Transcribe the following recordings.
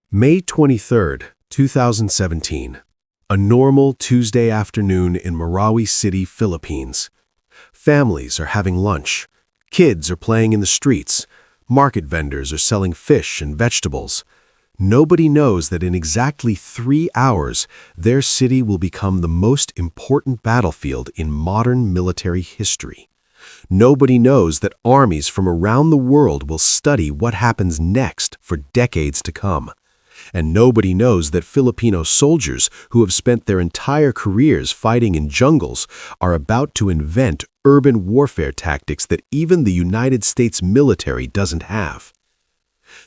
May 23rd, 2017. A normal Tuesday afternoon in Marawi City, Philippines. Families are having lunch. Kids are playing in the streets. Market vendors are selling fish and vegetables. Nobody knows that in exactly 3 hours, their city will become the most important battlefield in modern military history. Nobody knows that armies from around the world will study what happens next for decades to come. And nobody knows that Filipino soldiers who have spent their entire careers fighting in jungles are about to invent urban warfare tactics that even the United States military doesn't have.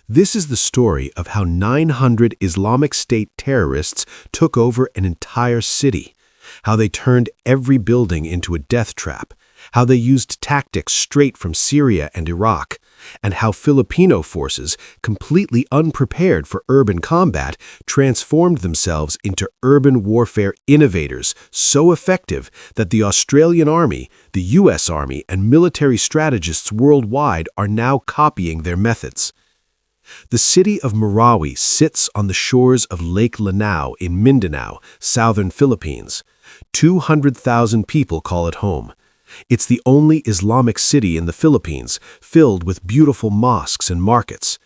This is the story of how 900 Islamic State terrorists took over an entire city, how they turned every building into a death trap, how they used tactics straight from Syria and Iraq, and how Filipino forces, completely unprepared for urban combat, transformed themselves into urban warfare innovators so effective that the Australian Army, the US Army, and military strategists worldwide are now copying their methods. The city of Marawi sits on the shores of Lake Lanao in Mindanao, southern Philippines. 200,000 people call it home. It's the only Islamic city in the Philippines, filled with beautiful mosques and markets.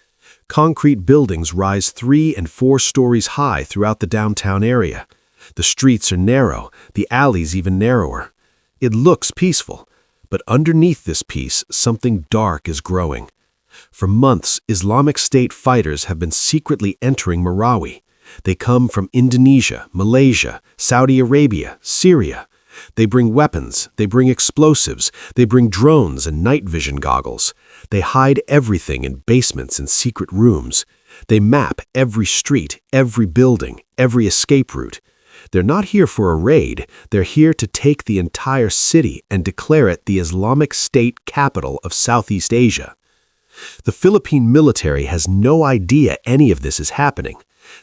Concrete buildings rise 3 and 4 stories high throughout the downtown area. The streets are narrow, the alleys even narrower. It looks peaceful, but underneath this peace, something dark is growing. For months, Islamic State fighters have been secretly entering Marawi. They come from Indonesia, Malaysia, Saudi Arabia, Syria. They bring weapons, they bring explosives, they bring drones and night vision goggles. They hide everything in basements and secret rooms. They map every street, every building, every escape route. They're not here for a raid, they're here to take the entire city and declare it the Islamic State capital of Southeast Asia. The Philippine military has no idea any of this is happening.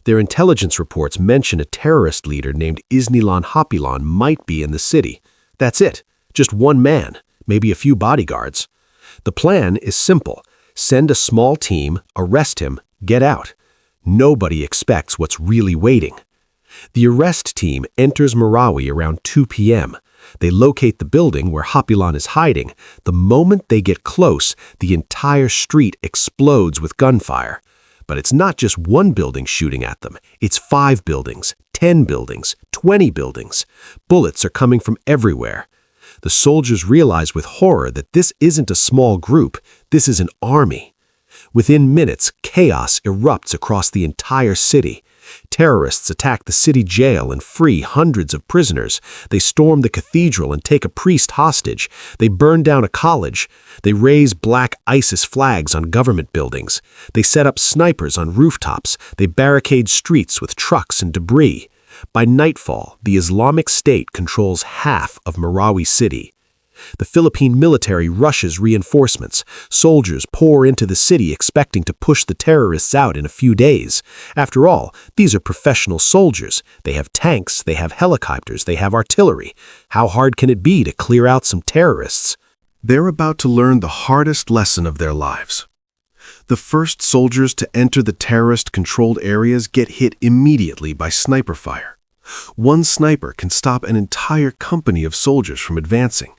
Their intelligence reports mention a terrorist leader named Isnilan Hapilon might be in the city. That's it. Just one man, maybe a few bodyguards. The plan is simple. Send a small team, arrest him, get out. Nobody expects what's really waiting. The arrest team enters Marawi around 2 p.m. They locate the building where Hapilon is hiding. The moment they get close, the entire street explodes with gunfire. But it's not just one building shooting at them. It's 5 buildings, 10 buildings, 20 buildings. Bullets are coming from everywhere. The soldiers realize with horror that this isn't a small group. This is an army. Within minutes, chaos erupts across the entire city. Terrorists attack the city jail and free hundreds of prisoners. They storm the cathedral and take a priest hostage. They burn down a college. They raise black ISIS flags on government buildings. They set up snipers on rooftops. They barricade streets with trucks and debris. By nightfall, the Islamic State controls half of Marawi City. The Philippine military rushes reinforcements. Soldiers pour into the city expecting to push the terrorists out in a few days. After all, these are professional soldiers. They have tanks, they have helicopters, they have artillery. How hard can it be to clear out some terrorists? They're about to learn the hardest lesson of their lives. The first soldiers to enter the terrorist-controlled areas get hit immediately by sniper fire. One sniper can stop an entire company of soldiers from advancing.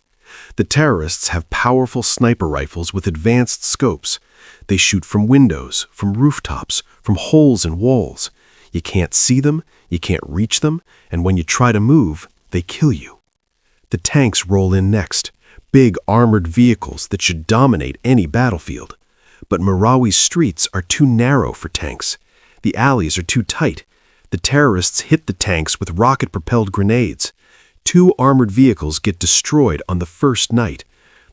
The terrorists have powerful sniper rifles with advanced scopes. They shoot from windows, from rooftops, from holes in walls. You can't see them, you can't reach them, and when you try to move, they kill you. The tanks roll in next, big armored vehicles that should dominate any battlefield. But Marawi's streets are too narrow for tanks. The alleys are too tight. The terrorists hit the tanks with rocket-propelled grenades. 2 armored vehicles get destroyed on the first night.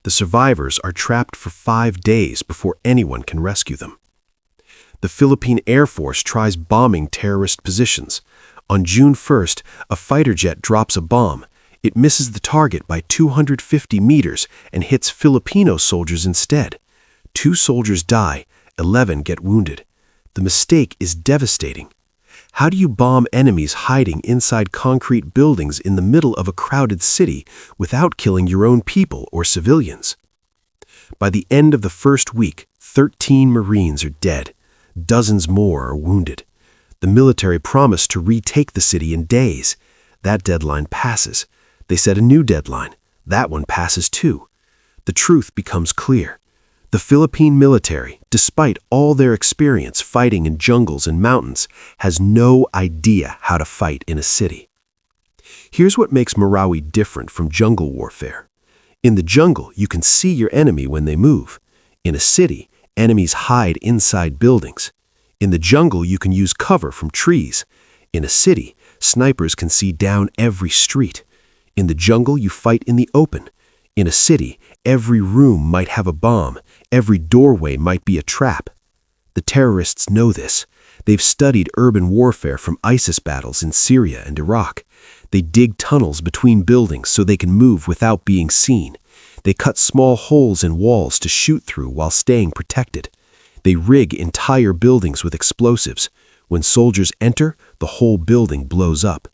The survivors are trapped for 5 days before anyone can rescue them. The Philippine Air Force tries bombing terrorist positions. On June 1st, a fighter jet drops a bomb. It misses the target by 250 meters and hits Filipino soldiers instead. 2 soldiers die, 11 get wounded. The mistake is devastating. How do you bomb enemies hiding inside concrete buildings in the middle of a crowded city without killing your own people or civilians? By the end of the first week, 13 Marines are dead. Dozens more are wounded. The military promised to retake the city in days. That deadline passes. They set a new deadline. That one passes too. The truth becomes clear. The Philippine military, despite all their experience fighting in jungles and mountains, has no idea how to fight in a city. Here's what makes Marawi different from jungle warfare. In the jungle, you can see your enemy when they move. In a city, enemies hide inside buildings. In the jungle, you can use cover from trees. In a city, snipers can see down every street. In the jungle, you fight in the open. In a city, every room might have a bomb. Every doorway might be a trap. The terrorists know this. They've studied urban warfare from ISIS battles in Syria and Iraq. They dig tunnels between buildings so they can move without being seen. They cut small holes in walls to shoot through while staying protected. They rig entire buildings with explosives. When soldiers enter, the whole building blows up.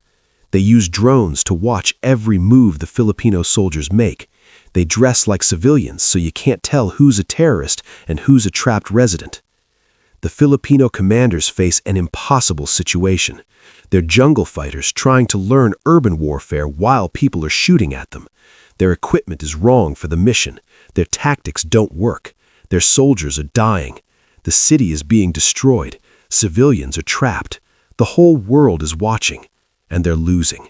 They use drones to watch every move the Filipino soldiers make. They dress like civilians so you can't tell who's a terrorist and who's a trapped resident. The Filipino commanders face an impossible situation. They're jungle fighters trying to learn urban warfare while people are shooting at them. Their equipment is wrong for the mission. Their tactics don't work. Their soldiers are dying. The city is being destroyed. Civilians are trapped. The whole world is watching, and they're losing.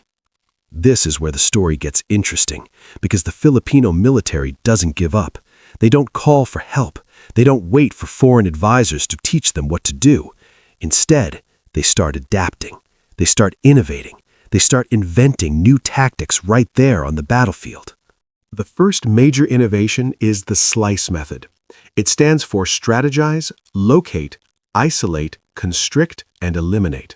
This is where the story gets interesting, because the Filipino military doesn't give up. They don't call for help. They don't wait for foreign advisors to teach them what to do. Instead, they start adapting. They start innovating. They start inventing new tactics right there on the battlefield. The first major innovation is the SLICE method. It stands for strategize, locate, isolate, constrict, and eliminate.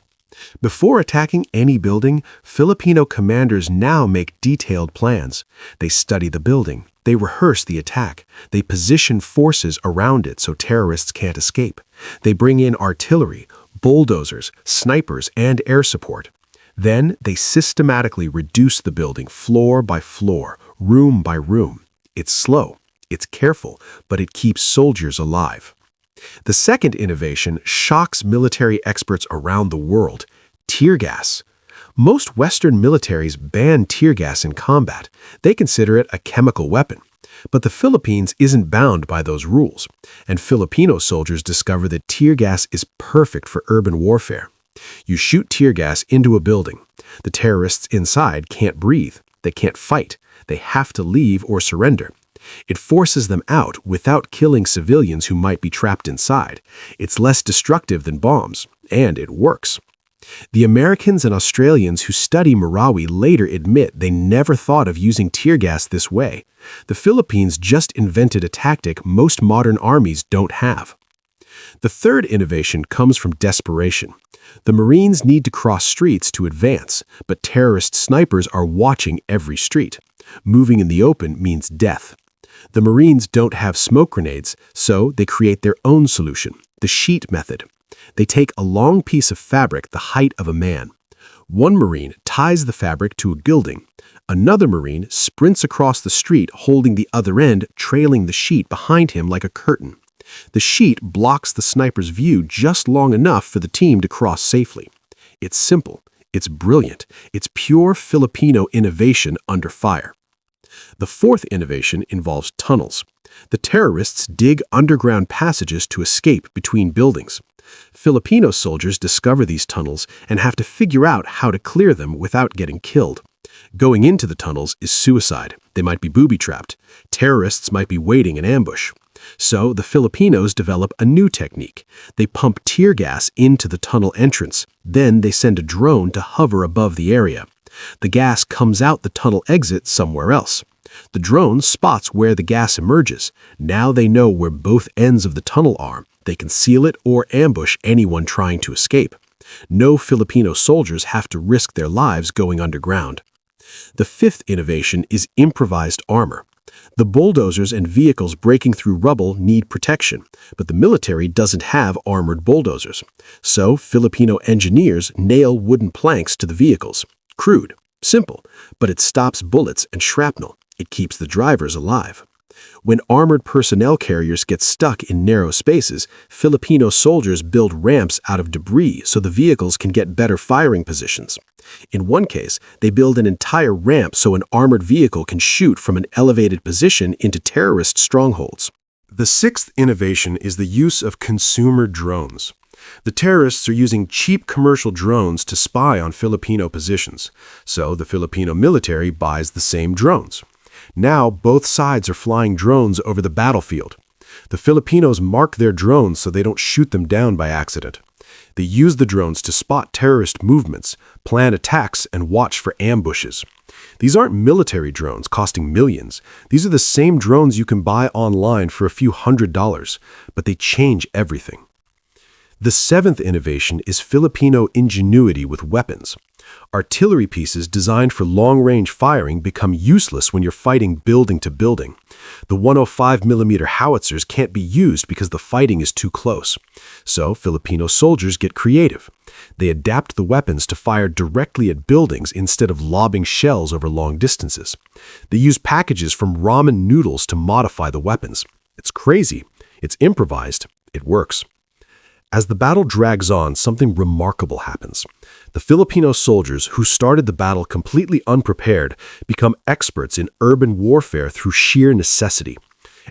Before attacking any building, Filipino commanders now make detailed plans. They study the building. They rehearse the attack. They position forces around it so terrorists can't escape. They bring in artillery, bulldozers, snipers, and air support. Then they systematically reduce the building floor by floor, room by room. It's slow, it's careful, but it keeps soldiers alive. The second innovation shocks military experts around the world: tear gas. Most Western militaries ban tear gas in combat. They consider it a chemical weapon. But the Philippines isn't bound by those rules, and Filipino soldiers discover that tear gas is perfect for urban warfare. You shoot tear gas into a building. The terrorists inside can't breathe. They can't fight. They have to leave or surrender. It forces them out without killing civilians who might be trapped inside. It's less destructive than bombs, and it works. The Americans and Australians who study Marawi later admit they never thought of using tear gas this way. The Philippines just invented a tactic most modern armies don't have. The third innovation comes from desperation. The Marines need to cross streets to advance, but terrorist snipers are watching every street. Moving in the open means death. The Marines don't have smoke grenades, so they create their own solution, the sheet method. They take a long piece of fabric the height of a man. One Marine ties the fabric to a building. Another Marine sprints across the street holding the other end, trailing the sheet behind him like a curtain. The sheet blocks the sniper's view just long enough for the team to cross safely. It's simple. It's brilliant. It's pure Filipino innovation under fire. The fourth innovation involves tunnels. The terrorists dig underground passages to escape between buildings. Filipino soldiers discover these tunnels and have to figure out how to clear them without getting killed. Going into the tunnels is suicide. They might be booby-trapped. Terrorists might be waiting in ambush. So the Filipinos develop a new technique. They pump tear gas into the tunnel entrance. Then they send a drone to hover above the area. The gas comes out the tunnel exit somewhere else. The drone spots where the gas emerges. Now they know where both ends of the tunnel are. They can seal it or ambush anyone trying to escape. No Filipino soldiers have to risk their lives going underground. The fifth innovation is improvised armor. The bulldozers and vehicles breaking through rubble need protection, but the military doesn't have armored bulldozers. So Filipino engineers nail wooden planks to the vehicles. Crude, simple, but it stops bullets and shrapnel. It keeps the drivers alive. When armored personnel carriers get stuck in narrow spaces, Filipino soldiers build ramps out of debris so the vehicles can get better firing positions. In one case, they build an entire ramp so an armored vehicle can shoot from an elevated position into terrorist strongholds. The sixth innovation is the use of consumer drones. The terrorists are using cheap commercial drones to spy on Filipino positions, so the Filipino military buys the same drones. Now, both sides are flying drones over the battlefield. The Filipinos mark their drones so they don't shoot them down by accident. They use the drones to spot terrorist movements, plan attacks, and watch for ambushes. These aren't military drones costing millions. These are the same drones you can buy online for a few $100s, but they change everything. The seventh innovation is Filipino ingenuity with weapons. Artillery pieces designed for long-range firing become useless when you're fighting building to building. The 105mm howitzers can't be used because the fighting is too close. So Filipino soldiers get creative. They adapt the weapons to fire directly at buildings instead of lobbing shells over long distances. They use packages from ramen noodles to modify the weapons. It's crazy. It's improvised. It works. As the battle drags on, something remarkable happens. The Filipino soldiers, who started the battle completely unprepared, become experts in urban warfare through sheer necessity.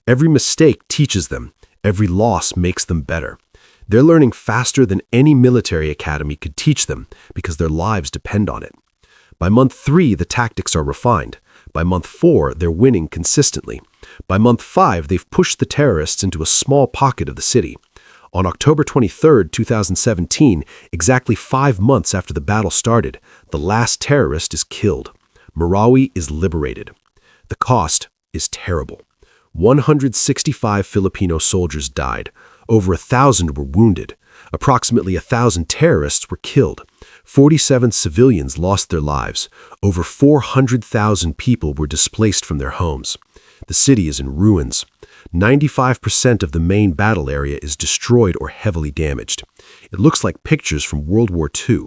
Every mistake teaches them. Every loss makes them better. They're learning faster than any military academy could teach them because their lives depend on it. By month 3, the tactics are refined. By month 4, they're winning consistently. By month 5, they've pushed the terrorists into a small pocket of the city. On October 23, 2017, exactly 5 months after the battle started, the last terrorist is killed. Marawi is liberated. The cost is terrible. 165 Filipino soldiers died. Over 1,000 were wounded. Approximately 1,000 terrorists were killed. 47 civilians lost their lives. Over 400,000 people were displaced from their homes. The city is in ruins. 95% of the main battle area is destroyed or heavily damaged. It looks like pictures from World War II.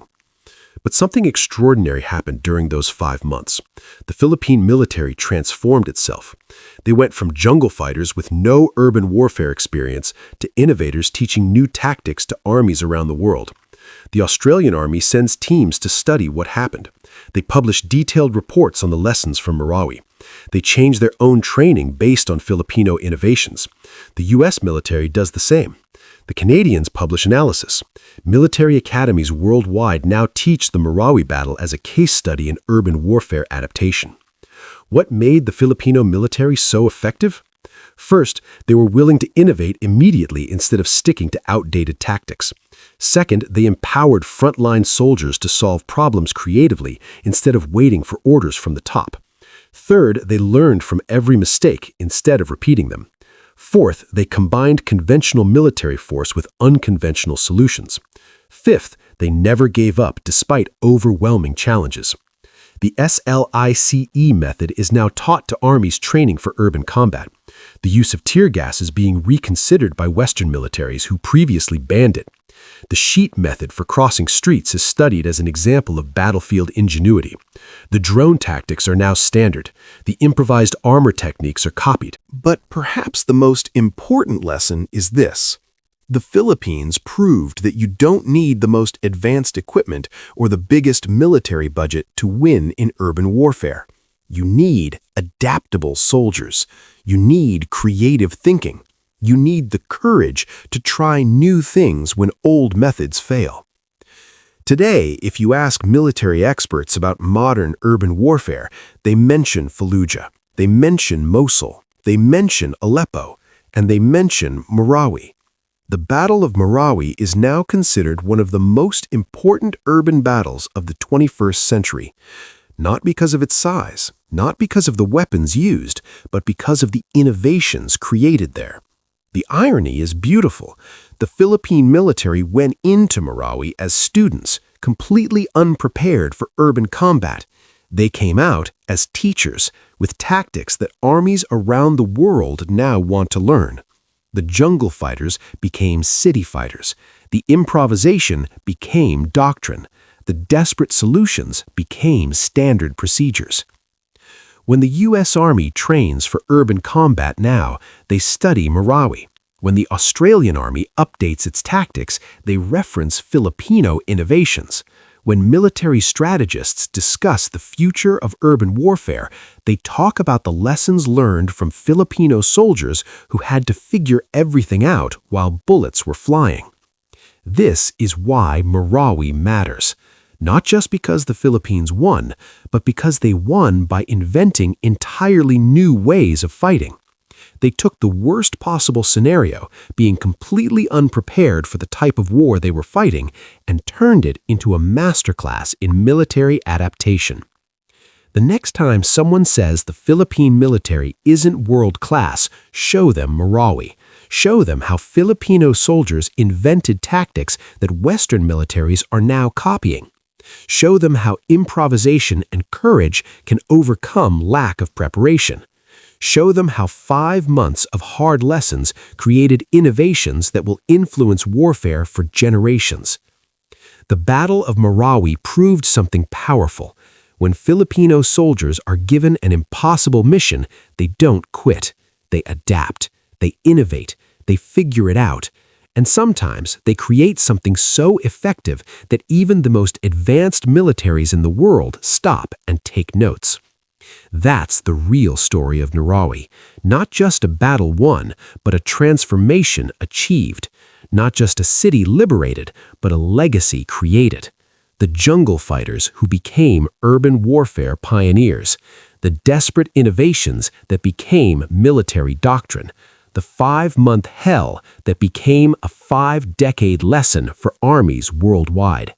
But something extraordinary happened during those 5 months. The Philippine military transformed itself. They went from jungle fighters with no urban warfare experience to innovators teaching new tactics to armies around the world. The Australian Army sends teams to study what happened. They publish detailed reports on the lessons from Marawi. They change their own training based on Filipino innovations. The U.S. military does the same. The Canadians publish analysis. Military academies worldwide now teach the Marawi battle as a case study in urban warfare adaptation. What made the Filipino military so effective? First, they were willing to innovate immediately instead of sticking to outdated tactics. Second, they empowered frontline soldiers to solve problems creatively instead of waiting for orders from the top. Third, they learned from every mistake instead of repeating them. Fourth, they combined conventional military force with unconventional solutions. Fifth, they never gave up despite overwhelming challenges. The SLICE method is now taught to armies training for urban combat. The use of tear gas is being reconsidered by Western militaries who previously banned it. The sheet method for crossing streets is studied as an example of battlefield ingenuity. The drone tactics are now standard. The improvised armor techniques are copied. But perhaps the most important lesson is this. The Philippines proved that you don't need the most advanced equipment or the biggest military budget to win in urban warfare. You need adaptable soldiers. You need creative thinking. You need the courage to try new things when old methods fail. Today, if you ask military experts about modern urban warfare, they mention Fallujah, they mention Mosul, they mention Aleppo, and they mention Marawi. The Battle of Marawi is now considered one of the most important urban battles of the 21st century, not because of its size, not because of the weapons used, but because of the innovations created there. The irony is beautiful. The Philippine military went into Marawi as students, completely unprepared for urban combat. They came out as teachers, with tactics that armies around the world now want to learn. The jungle fighters became city fighters. The improvisation became doctrine. The desperate solutions became standard procedures. When the U.S. Army trains for urban combat now, they study Marawi. When the Australian Army updates its tactics, they reference Filipino innovations. When military strategists discuss the future of urban warfare, they talk about the lessons learned from Filipino soldiers who had to figure everything out while bullets were flying. This is why Marawi matters. Not just because the Philippines won, but because they won by inventing entirely new ways of fighting. They took the worst possible scenario, being completely unprepared for the type of war they were fighting, and turned it into a masterclass in military adaptation. The next time someone says the Philippine military isn't world-class, show them Marawi. Show them how Filipino soldiers invented tactics that Western militaries are now copying. Show them how improvisation and courage can overcome lack of preparation. Show them how 5 months of hard lessons created innovations that will influence warfare for generations. The Battle of Marawi proved something powerful. When Filipino soldiers are given an impossible mission, they don't quit. They adapt. They innovate. They figure it out. And sometimes they create something so effective that even the most advanced militaries in the world stop and take notes. That's the real story of Marawi. Not just a battle won, but a transformation achieved. Not just a city liberated, but a legacy created. The jungle fighters who became urban warfare pioneers. The desperate innovations that became military doctrine. The 5-month hell that became a 5-decade lesson for armies worldwide.